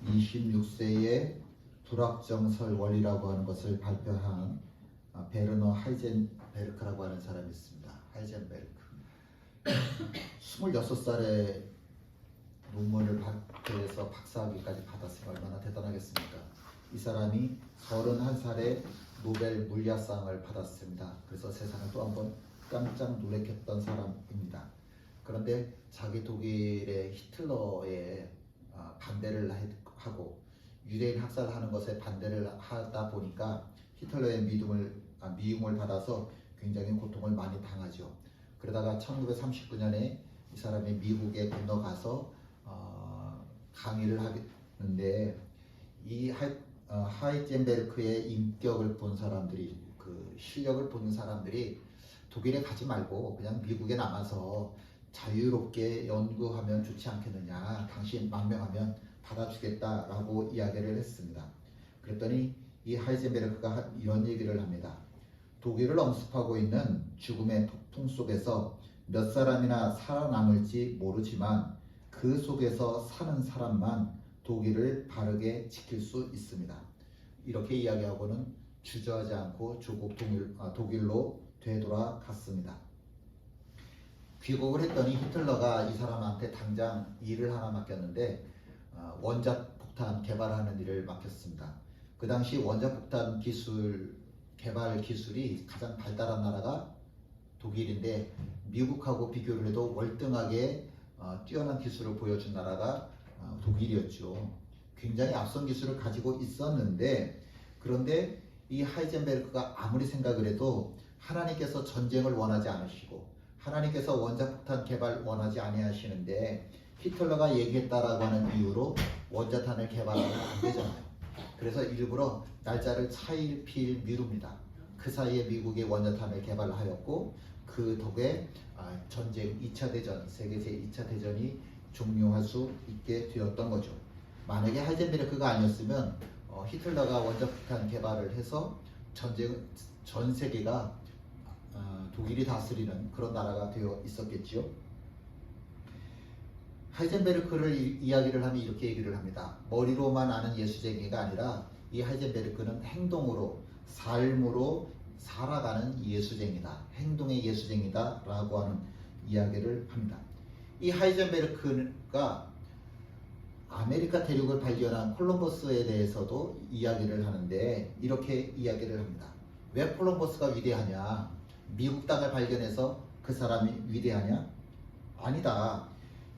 26세의 불확정설 원리라고 하는 것을 발표한 베르너 하이젠베르크라고 하는 사람이 있습니다. 하이젠베르크. 26살에 논문을 발표해서 박사학위까지 받았으면 얼마나 대단하겠습니까? 이 사람이 31살에 노벨 물리학상을 받았습니다. 그래서 세상을 또 한 번 깜짝 놀래켰던 사람입니다. 그런데 자기 독일의 히틀러에 반대를 하고 유대인 학살하는 것에 반대를 하다 보니까 히틀러의 미움을 받아서 굉장히 고통을 많이 당하죠. 그러다가 1939년에 이 사람이 미국에 건너가서 강의를 하는데 이 하이젠베르크의 인격을 본 사람들이, 그 실력을 본 사람들이 독일에 가지 말고 그냥 미국에 남아서 자유롭게 연구하면 좋지 않겠느냐, 당신 망명하면 받아주겠다라고 이야기를 했습니다. 그랬더니 이 하이젠베르크가 이런 얘기를 합니다. 독일을 엄습하고 있는 죽음의 폭풍 속에서 몇 사람이나 살아남을지 모르지만 그 속에서 사는 사람만 독일을 바르게 지킬 수 있습니다. 이렇게 이야기하고는 주저하지 않고 조국 독일로 되돌아갔습니다. 귀국을 했더니 히틀러가 이 사람한테 당장 일을 하나 맡겼는데 원자폭탄 개발하는 일을 맡겼습니다. 그 당시 원자폭탄 개발 기술이 가장 발달한 나라가 독일인데 미국하고 비교를 해도 월등하게 뛰어난 기술을 보여준 나라가 독일이었죠. 굉장히 앞선 기술을 가지고 있었는데, 그런데 이 하이젠베르크가 아무리 생각을 해도 하나님께서 전쟁을 원하지 않으시고 하나님께서 원자폭탄 개발 원하지 아니하시는데 히틀러가 얘기했다라고 하는 이유로 원자탄을 개발하면 안 되잖아요. 그래서 일부러 날짜를 차일피일 미룹니다. 그 사이에 미국이 원자탄을 개발하였고 그 덕에 전쟁 2차 대전, 세계 제2차 대전이 종료할 수 있게 되었던 거죠. 만약에 하이젠베르크가 아니었으면 히틀러가 원자폭탄 개발을 해서 전 세계가 독일이 다스리는 그런 나라가 되어 있었겠지요. 하이젠베르크를 이야기를 하면 이렇게 얘기를 합니다. 머리로만 아는 예수쟁이가 아니라 이 하이젠베르크는 행동으로, 삶으로 살아가는 예수쟁이다, 행동의 예수쟁이다 라고 하는 이야기를 합니다. 이 하이젠베르크가 아메리카 대륙을 발견한 콜럼버스에 대해서도 이야기를 하는데 이렇게 이야기를 합니다. 왜 콜럼버스가 위대하냐? 미국 땅을 발견해서 그 사람이 위대하냐? 아니다.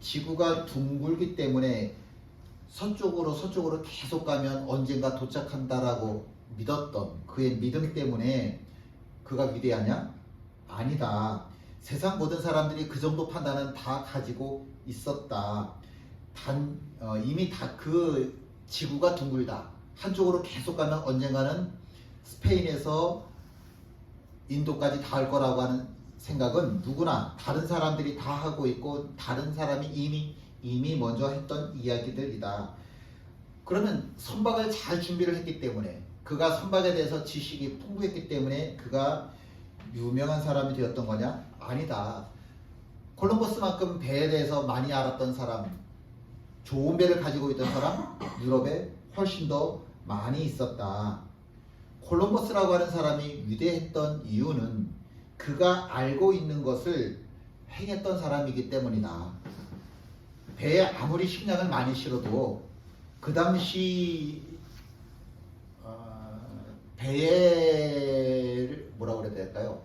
지구가 둥글기 때문에 서쪽으로 계속 가면 언젠가 도착한다라고 믿었던 그의 믿음 때문에 그가 위대하냐? 아니다. 세상 모든 사람들이 그 정도 판단은 다 가지고 있었다. 이미 다 그 지구가 둥글다, 한쪽으로 계속 가면 언젠가는 스페인에서 인도까지 닿을 거라고 하는 생각은 누구나 다른 사람들이 다 하고 있고 다른 사람이 이미 먼저 했던 이야기들이다. 그러면 선박을 잘 준비를 했기 때문에, 그가 선박에 대해서 지식이 풍부했기 때문에 그가 유명한 사람이 되었던 거냐? 아니다. 콜럼버스만큼 배에 대해서 많이 알았던 사람, 좋은 배를 가지고 있던 사람, 유럽에 훨씬 더 많이 있었다. 콜럼버스라고 하는 사람이 위대했던 이유는 그가 알고 있는 것을 행했던 사람이기 때문이다. 배에 아무리 식량을 많이 실어도 그 당시 배에 뭐라고 그래야 될까요?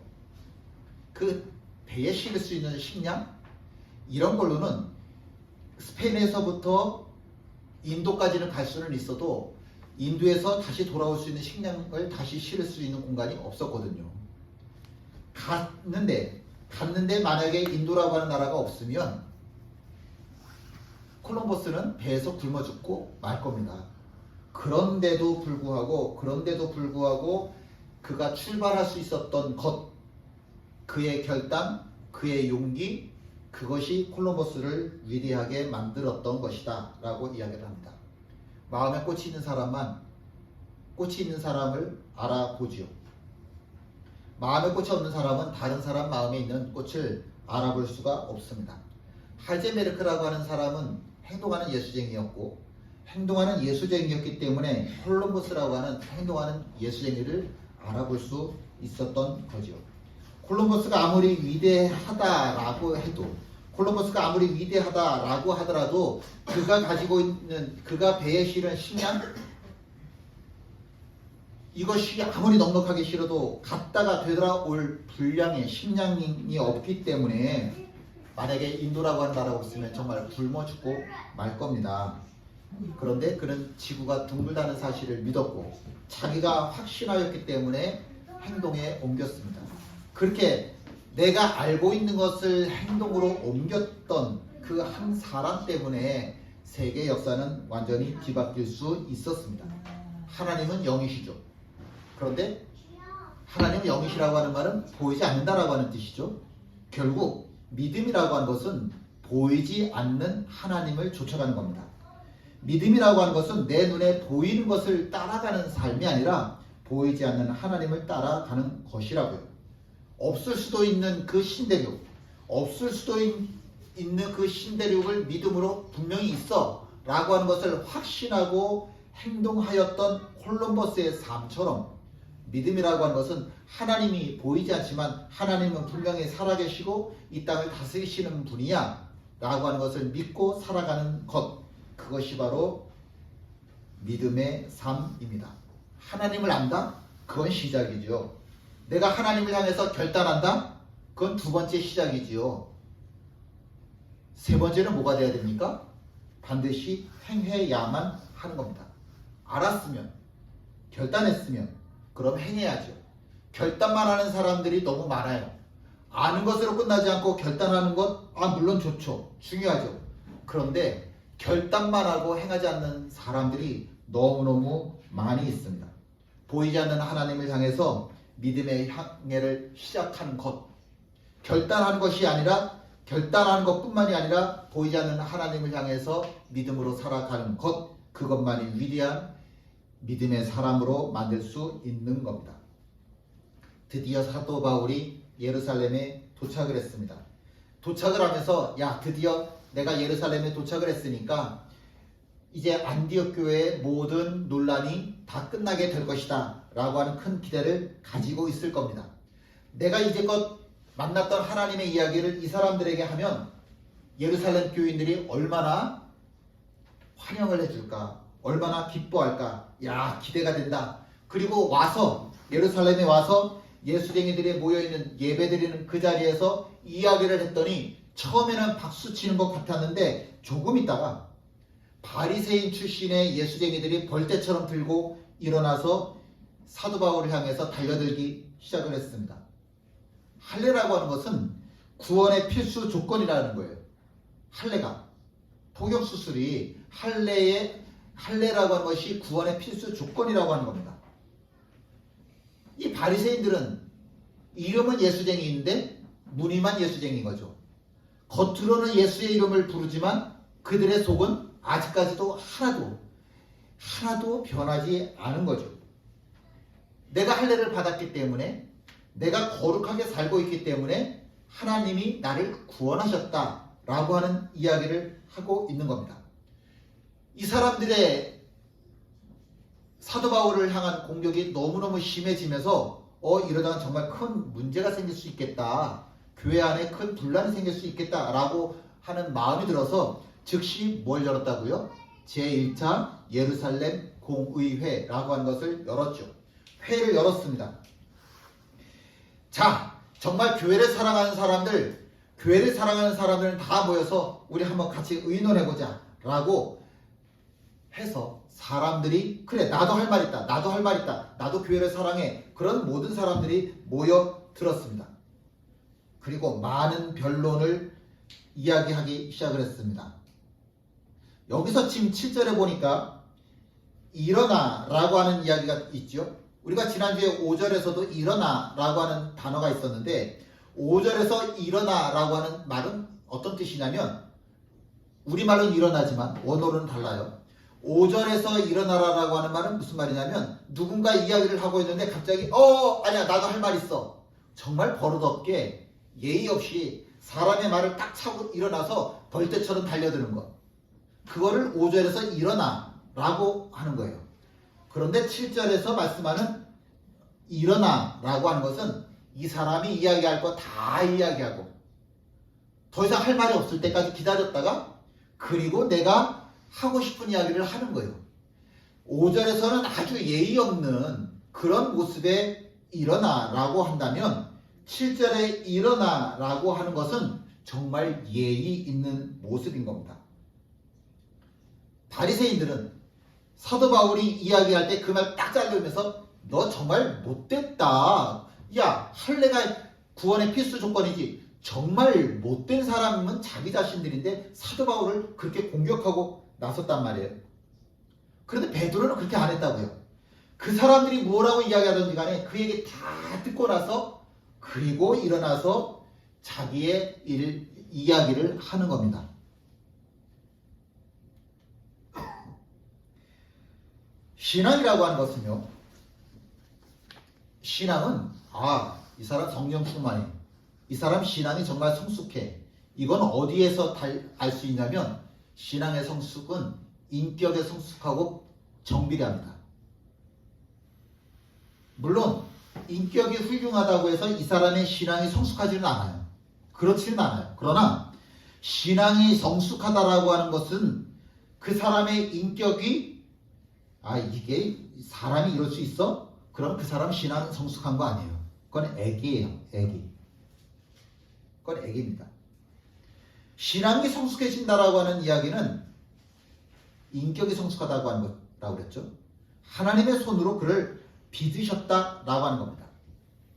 그 배에 실을 수 있는 식량? 이런 걸로는 스페인에서부터 인도까지는 갈 수는 있어도 인도에서 다시 돌아올 수 있는 식량을 다시 실을 수 있는 공간이 없었거든요. 갔는데 만약에 인도라고 하는 나라가 없으면 콜럼버스는 배에서 굶어 죽고 말 겁니다. 그런데도 불구하고 그가 출발할 수 있었던 것, 그의 결단, 그의 용기, 그것이 콜럼버스를 위대하게 만들었던 것이다 라고 이야기를 합니다. 마음에 꽃이 있는 사람을 알아보지요. 마음에 꽃이 없는 사람은 다른 사람 마음에 있는 꽃을 알아볼 수가 없습니다. 하이젠베르크라고 하는 사람은 행동하는 예수쟁이였고 행동하는 예수쟁이였기 때문에 콜럼버스라고 하는 행동하는 예수쟁이를 알아볼 수 있었던 거죠. 콜럼버스가 아무리 위대하다라고 해도, 콜럼버스가 아무리 위대하다라고 하더라도 그가 가지고 있는, 그가 배에 실은 식량, 이것이 아무리 넉넉하게 실어도 갔다가 되돌아올 분량의 식량이 없기 때문에 만약에 인도라고 하는 나라가 없으면 정말 굶어 죽고 말 겁니다. 그런데 그는 지구가 둥글다는 사실을 믿었고 자기가 확신하였기 때문에 행동에 옮겼습니다. 그렇게 내가 알고 있는 것을 행동으로 옮겼던 그 한 사람 때문에 세계 역사는 완전히 뒤바뀔 수 있었습니다. 하나님은 영이시죠. 그런데 하나님은 영이시라고 하는 말은 보이지 않는다라고 하는 뜻이죠. 결국 믿음이라고 하는 것은 보이지 않는 하나님을 쫓아가는 겁니다. 믿음이라고 하는 것은 내 눈에 보이는 것을 따라가는 삶이 아니라 보이지 않는 하나님을 따라가는 것이라고요. 없을 수도 있는 그 신대륙, 없을 수도 있는 그 신대륙을 믿음으로 분명히 있어 라고 하는 것을 확신하고 행동하였던 콜럼버스의 삶처럼 믿음이라고 하는 것은 하나님이 보이지 않지만 하나님은 분명히 살아계시고 이 땅을 다스리시는 분이야 라고 하는 것을 믿고 살아가는 것, 그것이 바로 믿음의 삶입니다. 하나님을 안다? 그건 시작이죠. 내가 하나님을 향해서 결단한다? 그건 두 번째 시작이지요. 세 번째는 뭐가 돼야 됩니까? 반드시 행해야만 하는 겁니다. 알았으면, 결단했으면 그럼 행해야죠. 결단만 하는 사람들이 너무 많아요. 아는 것으로 끝나지 않고 결단하는 것, 물론 좋죠. 중요하죠. 그런데 결단만 하고 행하지 않는 사람들이 너무너무 많이 있습니다. 보이지 않는 하나님을 향해서 믿음의 향해를 시작하는 것, 결단하는 것이 아니라 결단하는 것뿐만이 아니라 보이지 않는 하나님을 향해서 믿음으로 살아가는 것, 그것만이 위대한 믿음의 사람으로 만들 수 있는 겁니다. 드디어 사도 바울이 예루살렘에 도착을 했습니다. 도착을 하면서 드디어 내가 예루살렘에 도착을 했으니까 이제 안디옥 교회의 모든 논란이 다 끝나게 될 것이다 라고 하는 큰 기대를 가지고 있을 겁니다. 내가 이제껏 만났던 하나님의 이야기를 이 사람들에게 하면 예루살렘 교인들이 얼마나 환영을 해줄까, 얼마나 기뻐할까, 기대가 된다. 그리고 와서 예루살렘에 와서 예수쟁이들이 모여있는 예배드리는 그 자리에서 이야기를 했더니 처음에는 박수 치는 것 같았는데 조금 있다가 바리새인 출신의 예수쟁이들이 벌떼처럼 들고 일어나서 사도 바울을 향해서 달려들기 시작을 했습니다. 할례라고 하는 것은 구원의 필수 조건이라는 거예요. 할례가, 복역수술이 할례라고 하는 것이 구원의 필수 조건이라고 하는 겁니다. 이 바리새인들은 이름은 예수쟁이인데 무늬만 예수쟁이인 거죠. 겉으로는 예수의 이름을 부르지만 그들의 속은 아직까지도 하나도 변하지 않은 거죠. 내가 할례를 받았기 때문에, 내가 거룩하게 살고 있기 때문에 하나님이 나를 구원하셨다라고 하는 이야기를 하고 있는 겁니다. 이 사람들의 사도 바울을 향한 공격이 너무너무 심해지면서 이러다가 정말 큰 문제가 생길 수 있겠다, 교회 안에 큰 분란이 생길 수 있겠다라고 하는 마음이 들어서 즉시 뭘 열었다고요? 제1차 예루살렘 공의회라고 하는 것을 열었죠. 회를 열었습니다. 정말 교회를 사랑하는 사람들은 다 모여서 우리 한번 같이 의논해보자 라고 해서 사람들이, 그래 나도 할 말 있다, 나도 교회를 사랑해, 그런 모든 사람들이 모여 들었습니다. 그리고 많은 변론을 이야기하기 시작을 했습니다. 여기서 지금 7절에 보니까 일어나 라고 하는 이야기가 있죠. 우리가 지난주에 5절에서도 일어나 라고 하는 단어가 있었는데 5절에서 일어나 라고 하는 말은 어떤 뜻이냐면, 우리말은 일어나지만 원어로는 달라요. 5절에서 일어나라라고 하는 말은 무슨 말이냐면, 누군가 이야기를 하고 있는데 갑자기 아니야 나도 할 말 있어, 정말 버릇없게 예의 없이 사람의 말을 딱 차고 일어나서 벌떼처럼 달려드는 것, 그거를 5절에서 일어나 라고 하는 거예요. 그런데 7절에서 말씀하는 일어나 라고 하는 것은 이 사람이 이야기할 거 다 이야기하고 더 이상 할 말이 없을 때까지 기다렸다가 그리고 내가 하고 싶은 이야기를 하는 거예요. 5절에서는 아주 예의 없는 그런 모습에 일어나 라고 한다면 7절에 일어나 라고 하는 것은 정말 예의 있는 모습인 겁니다. 바리새인들은 사도 바울이 이야기할 때 그 말 딱 잘르면서 너 정말 못됐다. 야, 할례가 구원의 필수 조건이지. 정말 못된 사람은 자기 자신들인데 사도 바울을 그렇게 공격하고 나섰단 말이에요. 그런데 베드로는 그렇게 안 했다고요. 그 사람들이 뭐라고 이야기하든지 간에 그 얘기 다 듣고 나서 그리고 일어나서 자기의 이야기를 하는 겁니다. 신앙이라고 하는 것은요, 신앙은 이 사람 성령 충만해, 이 사람 신앙이 정말 성숙해. 이건 어디에서 알 수 있냐면 신앙의 성숙은 인격의 성숙하고 정비례합니다. 물론 인격이 훌륭하다고 해서 이 사람의 신앙이 성숙하지는 않아요. 그렇지는 않아요. 그러나 신앙이 성숙하다라고 하는 것은 그 사람의 인격이 이게 사람이 이럴 수 있어? 그럼 그 사람 신앙 성숙한 거 아니에요. 그건 애기예요. 애기. 그건 애기입니다. 신앙이 성숙해진다라고 하는 이야기는 인격이 성숙하다고 하는 거라고 그랬죠. 하나님의 손으로 그를 빚으셨다라고 하는 겁니다.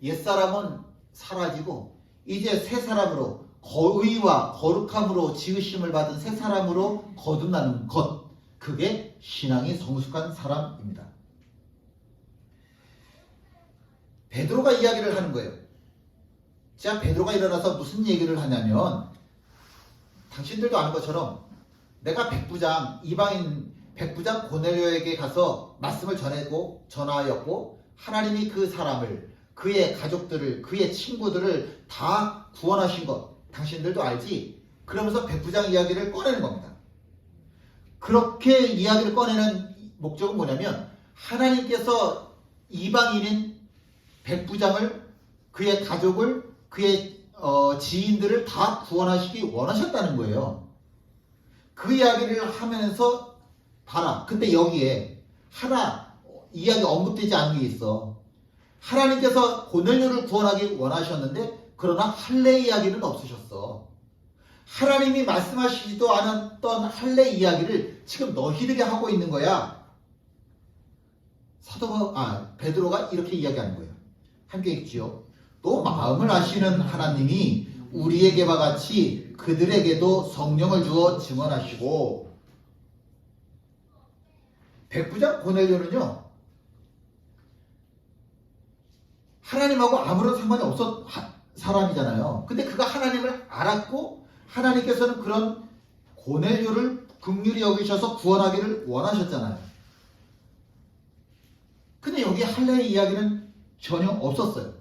옛사람은 사라지고 이제 새 사람으로 의와 거룩함으로 지으심을 받은 새 사람으로 거듭나는 것, 그게 신앙이 성숙한 사람입니다. 베드로가 이야기를 하는 거예요. 자, 베드로가 일어나서 무슨 얘기를 하냐면 당신들도 아는 것처럼 내가 이방인 백부장 고넬료에게 가서 말씀을 전하였고 하나님이 그 사람을, 그의 가족들을, 그의 친구들을 다 구원하신 것 당신들도 알지? 그러면서 백부장 이야기를 꺼내는 겁니다. 그렇게 이야기를 꺼내는 목적은 뭐냐면 하나님께서 이방인인 백부장을, 그의 가족을, 그의 지인들을 다 구원하시기 원하셨다는 거예요. 그 이야기를 하면서 봐라. 근데 여기에 하나 이야기 언급되지 않은 게 있어. 하나님께서 고넬료를 구원하기 원하셨는데 그러나 할례 이야기는 없으셨어. 하나님이 말씀하시지도 않았던 할례 이야기를 지금 너희들이 하고 있는 거야. 베드로가 이렇게 이야기하는 거예요. 함께 읽지요. 또 마음을 아시는 하나님이 우리에게와 같이 그들에게도 성령을 주어 증언하시고, 백부장 고넬료는요 하나님하고 아무런 상관이 없었 사람이잖아요. 근데 그가 하나님을 알았고 하나님께서는 그런 고넬료를 긍휼히 여기셔서 구원하기를 원하셨잖아요. 근데 여기 할례의 이야기는 전혀 없었어요.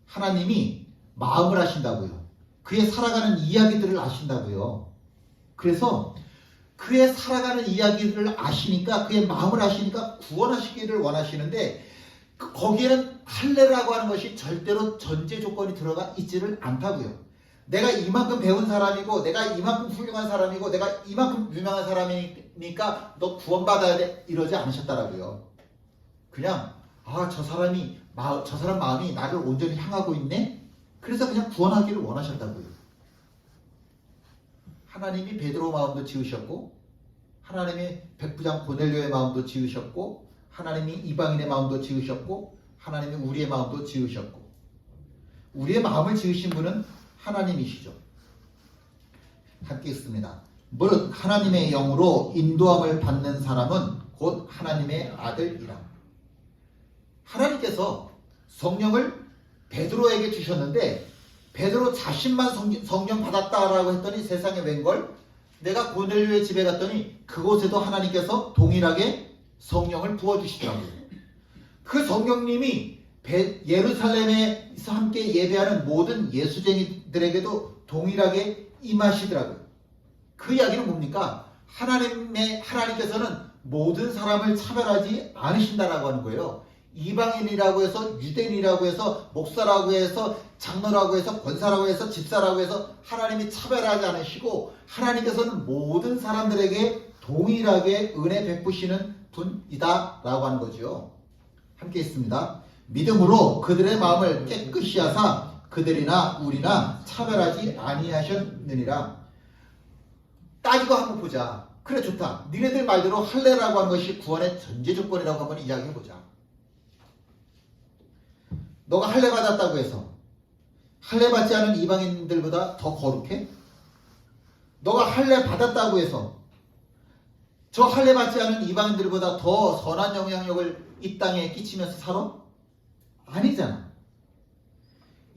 하나님이 마음을 아신다고요. 그의 살아가는 이야기들을 아신다고요. 그래서 그의 살아가는 이야기를 아시니까, 그의 마음을 아시니까 구원하시기를 원하시는데 거기에는 할례라고 하는 것이 절대로 전제 조건이 들어가 있지를 않다고요. 내가 이만큼 배운 사람이고 내가 이만큼 훌륭한 사람이고 내가 이만큼 유명한 사람이니까 너 구원받아야 돼 이러지 않으셨다라고요. 그냥 저 사람 마음이 나를 온전히 향하고 있네? 그래서 그냥 구원하기를 원하셨다고요. 하나님이 베드로 마음도 지으셨고 하나님이 백부장 고넬료의 마음도 지으셨고 하나님이 이방인의 마음도 지으셨고 하나님이 우리의 마음도 지으셨고, 우리의 마음을 지으신 분은 하나님이시죠. 함께 읽습니다. 무릇 하나님의 영으로 인도함을 받는 사람은 곧 하나님의 아들이라. 하나님께서 성령을 베드로에게 주셨는데 베드로 자신만 성령 받았다라고 했더니 세상에 웬걸? 내가 고넬료의 집에 갔더니 그곳에도 하나님께서 동일하게 성령을 부어주시더라고요. 그 성령님이 예루살렘에서 함께 예배하는 모든 예수쟁이들에게도 동일하게 임하시더라고요. 그 이야기는 뭡니까? 하나님께서는 모든 사람을 차별하지 않으신다라고 하는 거예요. 이방인이라고 해서, 유대인이라고 해서, 목사라고 해서, 장로라고 해서, 권사라고 해서, 집사라고 해서 하나님이 차별하지 않으시고, 하나님께서는 모든 사람들에게 동일하게 은혜 베푸시는 분이다 라고 하는 거죠. 함께 있습니다. 믿음으로 그들의 마음을 깨끗이 하사 그들이나 우리나 차별하지 아니하셨느니라. 따지고 한번 보자. 그래, 좋다. 니네들 말대로 할례라고 하는 것이 구원의 전제 조건이라고 한번 이야기해보자. 너가 할례 받았다고 해서 할례 받지 않은 이방인들보다 더 거룩해? 너가 할례 받았다고 해서 저 할례 받지 않은 이방인들보다 더 선한 영향력을 이 땅에 끼치면서 살아? 아니잖아.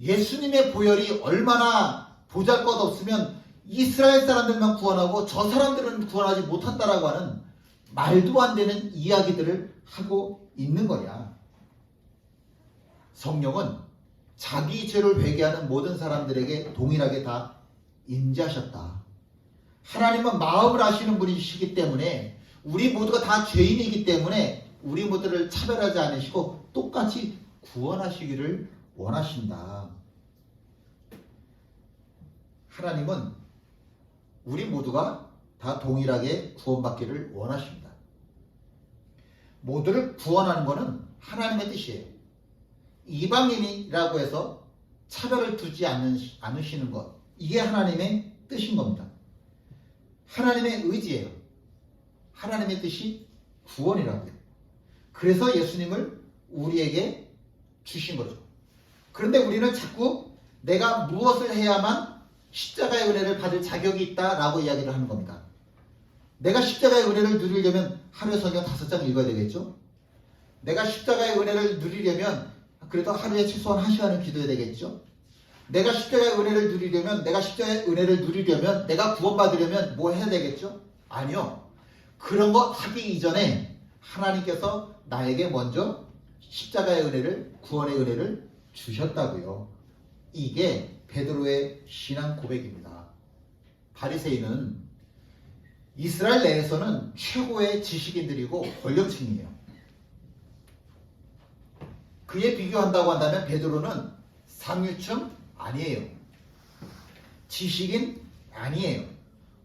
예수님의 보혈이 얼마나 보잘것없으면 이스라엘 사람들만 구원하고 저 사람들은 구원하지 못한다라고 하는 말도 안 되는 이야기들을 하고 있는 거냐. 성령은 자기 죄를 회개하는 모든 사람들에게 동일하게 다 임재하셨다. 하나님은 마음을 아시는 분이시기 때문에, 우리 모두가 다 죄인이기 때문에 우리 모두를 차별하지 않으시고 똑같이 구원하시기를 원하신다. 하나님은 우리 모두가 다 동일하게 구원받기를 원하십니다. 모두를 구원하는 것은 하나님의 뜻이에요. 이방인이라고 해서 차별을 두지 않으시는 것, 이게 하나님의 뜻인 겁니다. 하나님의 의지예요. 하나님의 뜻이 구원이라고요. 그래서 예수님을 우리에게 주신 거죠. 그런데 우리는 자꾸 내가 무엇을 해야만 십자가의 은혜를 받을 자격이 있다라고 이야기를 하는 겁니다. 내가 십자가의 은혜를 누리려면 하루에 성경 5장 읽어야 되겠죠? 내가 십자가의 은혜를 누리려면 그래도 하루에 최소한 1시간은 기도해야 되겠죠? 내가 십자가의 은혜를 누리려면 내가 구원받으려면 뭐 해야 되겠죠? 아니요. 그런 거 하기 이전에 하나님께서 나에게 먼저 십자가의 은혜를, 구원의 은혜를 주셨다고요. 이게 베드로의 신앙 고백입니다. 바리새인은 이스라엘 내에서는 최고의 지식인들이고 권력층이에요. 그에 비교한다고 한다면 베드로는 상류층 아니에요. 지식인 아니에요.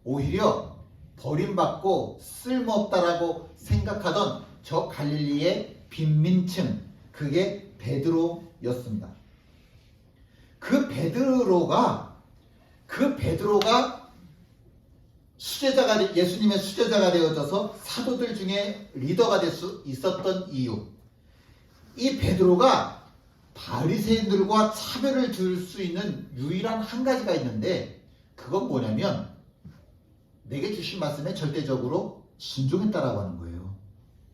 오히려 버림받고 쓸모없다라고 생각하던 저 갈릴리의 빈민층, 그게 베드로였습니다. 그 베드로가 예수님의 수제자가 되어져서 사도들 중에 리더가 될 수 있었던 이유, 이 베드로가 바리새인들과 차별을 둘 수 있는 유일한 한 가지가 있는데, 그건 뭐냐면 내게 주신 말씀에 절대적으로 순종했다라고 하는 거예요.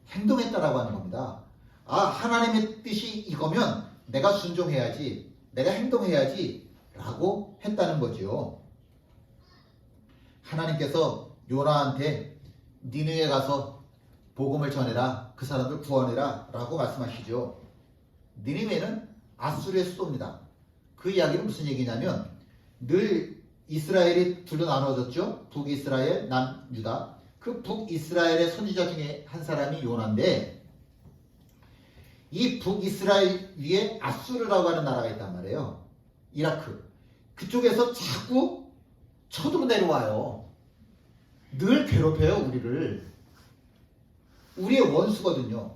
행동했다라고 하는 겁니다. 아, 하나님의 뜻이 이거면 내가 순종해야지, 내가 행동해야지 라고 했다는 거지요. 하나님께서 요나한테 니느웨에 가서 복음을 전해라, 그 사람들 구원해라 라고 말씀하시죠. 니느웨는 아수르의 수도입니다. 그 이야기는 무슨 얘기냐면, 늘 이스라엘이 둘로 나눠졌죠. 북이스라엘, 남유다. 그 북이스라엘의 선지자 중에 한 사람이 요나인데, 이 북이스라엘 위에 아수르라고 하는 나라가 있단 말이에요. 이라크. 그쪽에서 자꾸 쳐들어 내려와요. 늘 괴롭혀요, 우리를. 우리의 원수거든요.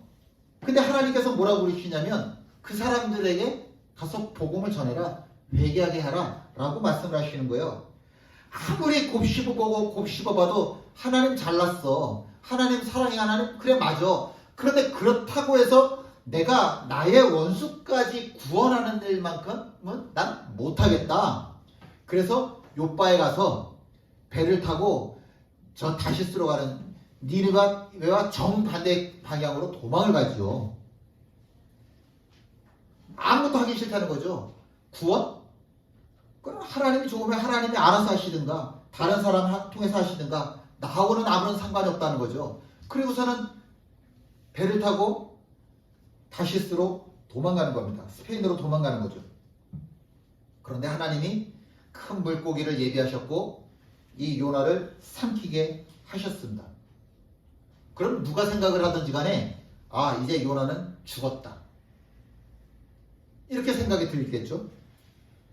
근데 하나님께서 뭐라고 그러시냐면, 그 사람들에게 가서 복음을 전해라, 회개하게 하라 라고 말씀을 하시는 거예요. 아무리 곱씹어봐도 하나님 잘났어, 하나님 사랑해, 하나님 그래 맞아. 그런데 그렇다고 해서 내가 나의 원수까지 구원하는 일만큼은 난 못하겠다. 그래서 요바에 가서 배를 타고 저 다시스로 가는 니느웨와 정반대 방향으로 도망을 가죠. 아무것도 하기 싫다는 거죠. 구원? 그럼 하나님이 좋으면 하나님이 알아서 하시든가, 다른 사람 통해서 하시든가, 나하고는 아무런 상관이 없다는 거죠. 그리고서는 배를 타고 다시스로 도망가는 겁니다. 스페인으로 도망가는 거죠. 그런데 하나님이 큰 물고기를 예비하셨고 이 요나를 삼키게 하셨습니다. 그럼 누가 생각을 하든지 간에 이제 요나는 죽었다, 이렇게 생각이 들겠죠.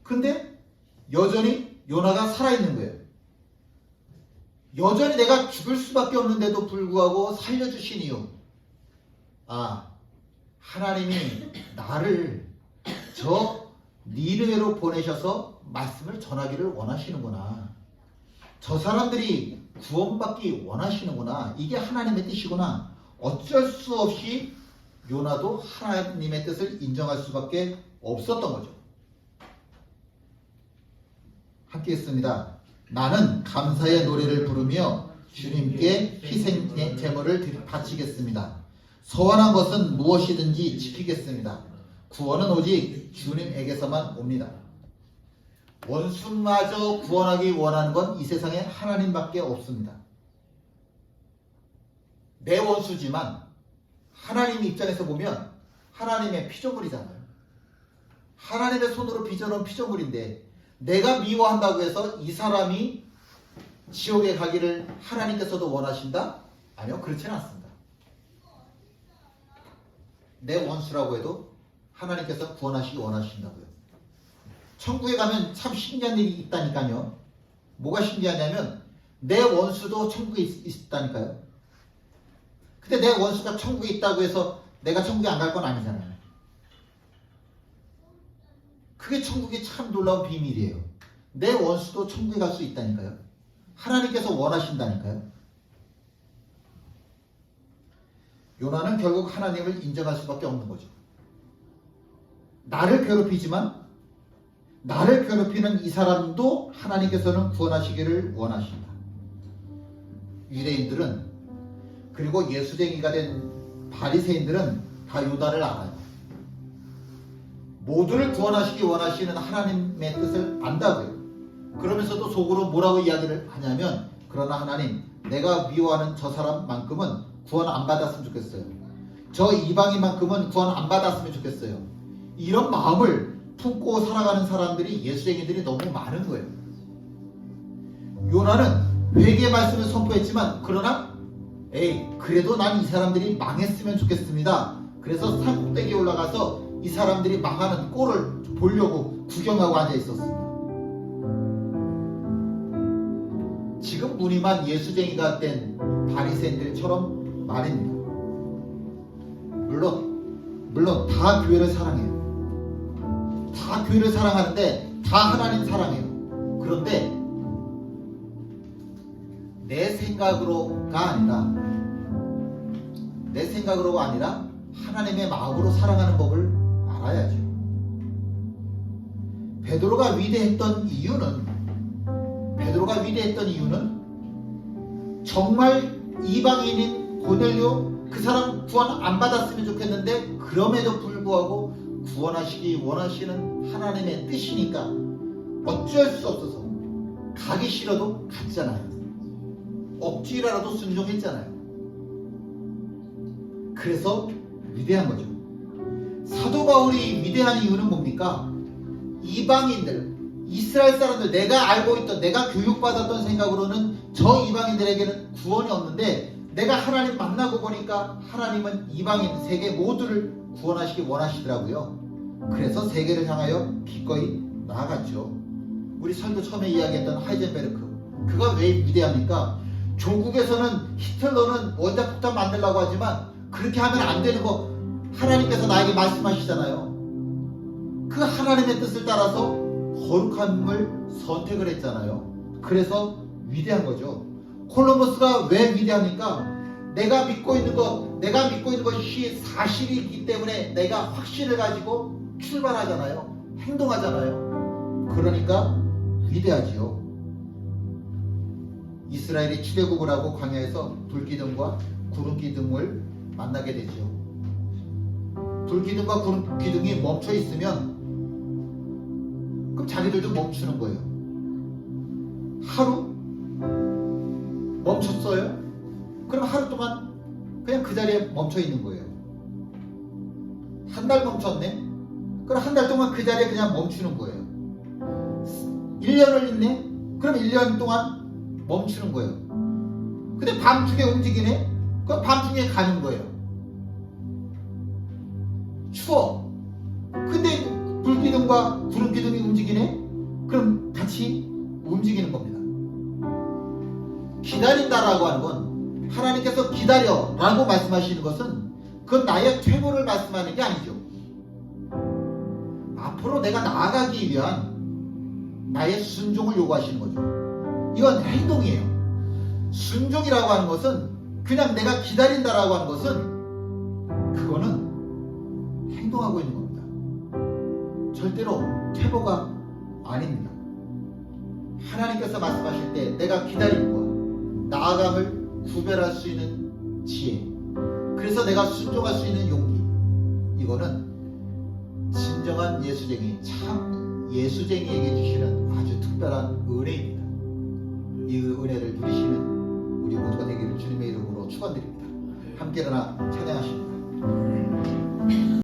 근데 여전히 요나가 살아있는 거예요. 여전히 내가 죽을 수밖에 없는데도 불구하고 살려주신 이유, 하나님이 나를 저 니느웨로 보내셔서 말씀을 전하기를 원하시는구나, 저 사람들이 구원받기 원하시는구나, 이게 하나님의 뜻이구나. 어쩔 수 없이 요나도 하나님의 뜻을 인정할 수밖에 없었던 거죠. 함께 했습니다. 나는 감사의 노래를 부르며 주님께 희생 제물을 바치겠습니다. 서원한 것은 무엇이든지 지키겠습니다. 구원은 오직 주님에게서만 옵니다. 원수마저 구원하기 원하는 건 이 세상에 하나님밖에 없습니다. 내 원수지만 하나님 입장에서 보면 하나님의 피조물이잖아요. 하나님의 손으로 빚어놓은 피조물인데 내가 미워한다고 해서 이 사람이 지옥에 가기를 하나님께서도 원하신다? 아니요, 그렇지는 않습니다. 내 원수라고 해도 하나님께서 구원하시기 원하신다고요. 천국에 가면 참 신기한 일이 있다니까요. 뭐가 신기하냐면 내 원수도 천국에 있다니까요. 근데 내 원수가 천국에 있다고 해서 내가 천국에 안 갈 건 아니잖아요. 그게 천국의 참 놀라운 비밀이에요. 내 원수도 천국에 갈 수 있다니까요. 하나님께서 원하신다니까요. 요나는 결국 하나님을 인정할 수밖에 없는 거죠. 나를 괴롭히지만 나를 괴롭히는 이 사람도 하나님께서는 구원하시기를 원하신다. 유대인들은, 그리고 예수쟁이가 된 바리새인들은 다 요나를 알아요. 모두를 구원하시기 원하시는 하나님의 뜻을 안다고요. 그러면서도 속으로 뭐라고 이야기를 하냐면, 그러나 하나님, 내가 미워하는 저 사람만큼은 구원 안 받았으면 좋겠어요. 저 이방인만큼은 구원 안 받았으면 좋겠어요. 이런 마음을 품고 살아가는 사람들이, 예수쟁이들이 너무 많은 거예요. 요나는 회개의 말씀을 선포했지만, 그러나 그래도 난 이 사람들이 망했으면 좋겠습니다. 그래서 산 꼭대기에 올라가서 이 사람들이 망하는 꼴을 보려고 구경하고 앉아 있었습니다. 지금 무늬만 예수쟁이가 된 바리새인들처럼 말입니다. 물론 다 교회를 사랑해요. 다 교회를 사랑하는데 다 하나님 사랑해요. 그런데 내 생각으로가 아니라 하나님의 마음으로 사랑하는 법을 알아야죠. 베드로가 위대했던 이유는 정말 이방인인 고넬료, 그 사람 구원 안 받았으면 좋겠는데 그럼에도 불구하고 구원하시기 원하시는 하나님의 뜻이니까 어쩔 수 없어서 가기 싫어도 갔잖아요. 억지라도 순종했잖아요. 그래서 위대한 거죠. 사도 바울이 위대한 이유는 뭡니까? 이방인들, 이스라엘 사람들, 내가 알고 있던, 내가 교육받았던 생각으로는 저 이방인들에게는 구원이 없는데, 내가 하나님 만나고 보니까 하나님은 이방인 세계 모두를 구원하시기 원하시더라고요. 그래서 세계를 향하여 기꺼이 나아갔죠. 우리 설교 처음에 이야기했던 하이젠베르크, 그가 왜 위대합니까? 조국에서는 히틀러는 원자폭탄 만들려고 하지만 그렇게 하면 안 되는 거 하나님께서 나에게 말씀하시잖아요. 그 하나님의 뜻을 따라서 거룩함을 선택을 했잖아요. 그래서 위대한 거죠. 콜럼버스가 왜 위대합니까? 내가 믿고 있는 것이 사실이기 때문에 내가 확신을 가지고 출발하잖아요. 행동하잖아요. 그러니까 위대하지요. 이스라엘이 출애굽을 하고 광야에서 불기둥과 구름기둥을 만나게 되죠. 불기둥과 구름기둥이 멈춰 있으면 그럼 자기들도 멈추는 거예요. 하루 멈췄어요? 그럼 하루 동안 그냥 그 자리에 멈춰 있는 거예요. 한 달 멈췄네? 그럼 한 달 동안 그 자리에 그냥 멈추는 거예요. 1년을 있네? 그럼 1년 동안 멈추는 거예요. 근데 밤중에 움직이네? 그럼 밤중에 가는 거예요. 추워. 근데 불기둥과 구름기둥이 움직이네? 그럼 같이 움직이는 겁니다. 기다린다라고 하는 건 하나님께서 기다려 라고 말씀하시는 것은 그건 나의 퇴보를 말씀하는 게 아니죠. 앞으로 내가 나아가기 위한 나의 순종을 요구하시는 거죠. 이건 행동이에요. 순종이라고 하는 것은 그냥 내가 기다린다라고 하는 것은 그거는 행동하고 있는 겁니다. 절대로 퇴보가 아닙니다. 하나님께서 말씀하실 때 내가 기다림과 나아감을 구별할 수 있는 지혜, 그래서 내가 순종할 수 있는 용기, 이거는 진정한 예수쟁이, 참 예수쟁이에게 주시는 아주 특별한 은혜입니다. 이 은혜를 누리시는 우리 모두가 되기를 주님의 이름으로 축원드립니다. 함께 일어나 찬양하십니다.